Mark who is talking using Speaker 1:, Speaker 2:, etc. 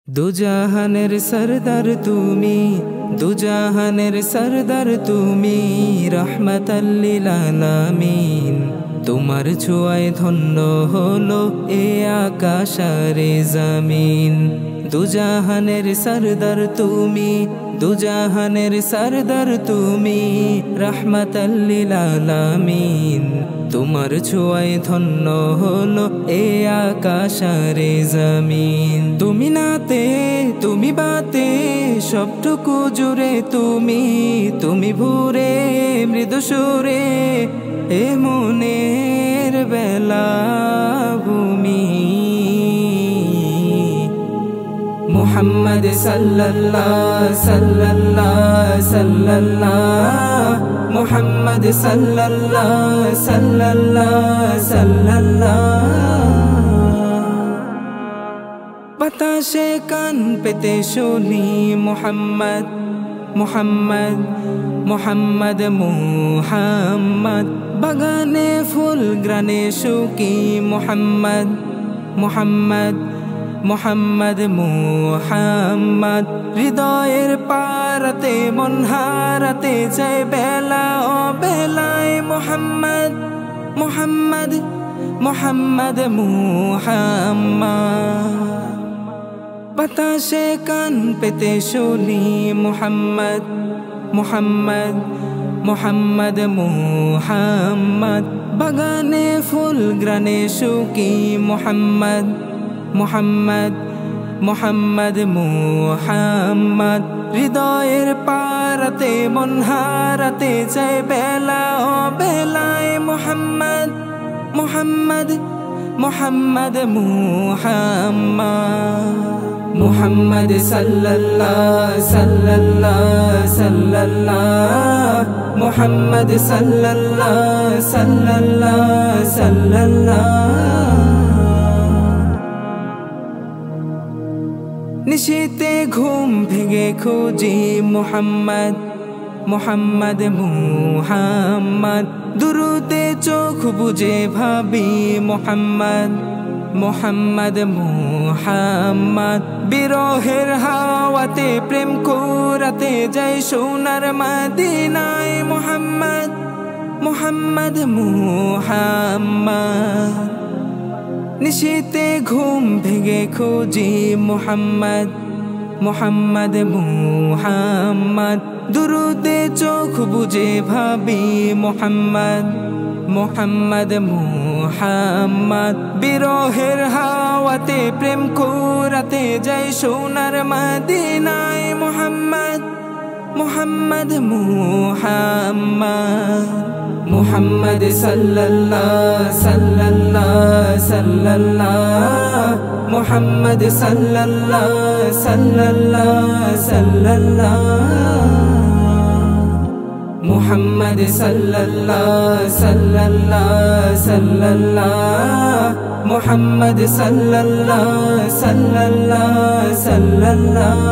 Speaker 1: দুজাহানের সরদার তুমি, দুজাহানের সরদার তুমি, রহমাতাল লিল আলামিন। তোমার ছোঁয়ায় ধন্য হলো এ আকাশ আর জমিন। দুজাহানের সরদার তুমি, দুজাহানের সরদার তুমি, রহমাতাল লিল আলামিন। তোমার ছোঁয়ায় ধন্য হলো এ আকাশ আর জমিন। তুমি নাতে, তুমি বাতে, সবটুকু জুড়ে তুমি, তুমি ভুরে মৃদু সুরে এ মনের বেলা ভূমি। মুহাম্মদ সাল্লাল্লাহু সাল্লাল্লাহু সাল্লাল্লাহু, মুহাম্মদ সাল্লাল্লাহু সাল্লাল্লাহু সাল্লাল্লাহু। বাতাসে কান পেতে শুনি মুহাম্মদ মুহাম্মদ মুহাম্মদ মুহাম্মদ। বাগানে ফুল গ্রানে শুকি মুহাম্মদ মুহাম্মদ মুহাম্মদ মুহাম্মদ। হৃদয়ের পারাতে মন হারাতে যায় বেলা ও বেলায় মুহাম্মদ মুহাম্মদ মুহাম্মদ মুহাম্মদ। বাতাসে কান পেতে শুনি মুহাম্মদ মুহাম্মদ মুহাম্মদ মুহাম্মদ। বাগানে ফুল গ্রানে শুকি মুহাম্মদ মুহাম্মদ মুহাম্মদ মুহাম্মদ। হৃদয়ের পারাতে মন হারাতে যায় বেলা ও বেলায় মুহাম্মদ মুহাম্মদ মুহাম্মদ মুহাম্মদ। মুহাম্মদ সাল্লাল্লাহু সাল্লাল্লাহু সাল্লাল্লাহু, মুহাম্মদ সাল্লাল্লাহু সাল্লাল্লাহু সাল্লাল্লাহু। নিশীতে ঘুম ভেঙে খুঁজি মুহাম্মদ মুহাম্মদ মুহাম্মদ। দুরুদে চোখ বুজে ভাবি মুহাম্মদ মুহাম্মদ মুহাম্মদ। বিরহের হাওয়াতে প্রেম কুরাতে যাই সোনার মদিনায় মুহাম্মদ মুহাম্মদ মুহাম্মদ। নিশীতে ঘুম ভেঙে খুঁজি মুহাম্মদ মুহাম্মদ মুহাম্মদ। দুরুদে চোখ বুজে ভাবি মুহাম্মদ মুহাম্মদ মুহাম্মদ। বিরহের হাওয়াতে প্রেম কুরাতে যাই সোনার মদিনায় মুহাম্মদ মুহাম্মদ মুহাম্মদ। মুহাম্মদ সাল্লাল্লাহু সাল্লাল্লাহু সাল্লাল্লাহু, মুহাম্মদ সাল্লাল্লাহু সাল্লাল্লাহু সাল্লাল্লাহু। মুহাম্মদ সাল্লাল্লাহু সাল্লাল্লাহু সাল্লাল্লাহু, মুহাম্মদ সাল্লাল্লাহু সাল্লাল্লাহু সাল্লাল্লাহু।